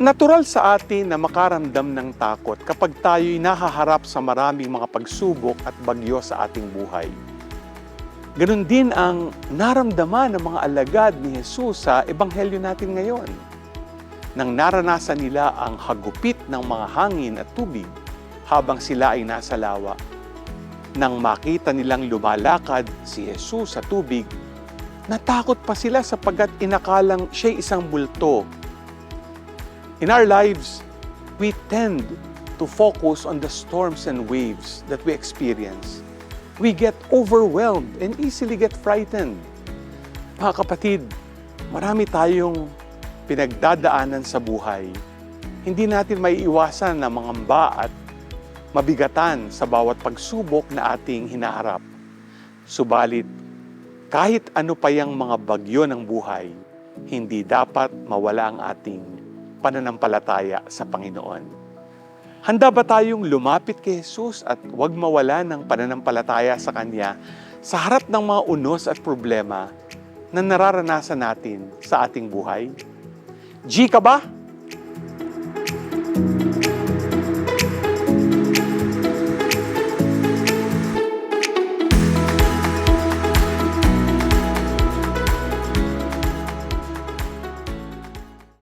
Natural sa atin na makaramdam ng takot kapag tayo'y nahaharap sa maraming mga pagsubok at bagyo sa ating buhay. Ganon din ang naramdaman ng mga alagad ni Jesus sa ebanghelyo natin ngayon. Nang naranasan nila ang hagupit ng mga hangin at tubig habang sila ay nasa lawa. Nang makita nilang lumalakad si Jesus sa tubig, natakot pa sila sapagkat inakalang siya'y isang multo. In our lives, we tend to focus on the storms and waves that we experience. We get overwhelmed and easily get frightened. Mga kapatid, marami tayong pinagdadaanan sa buhay. Hindi natin maiiwasan na mangamba at mabigatan sa bawat pagsubok na ating hinaharap. Subalit, kahit ano pa yang mga bagyo ng buhay, hindi dapat mawala ang ating pananampalataya sa Panginoon. Handa ba tayong lumapit kay Jesus at huwag mawala ng pananampalataya sa Kanya sa harap ng mga unos at problema na nararanasan natin sa ating buhay? G ka ba?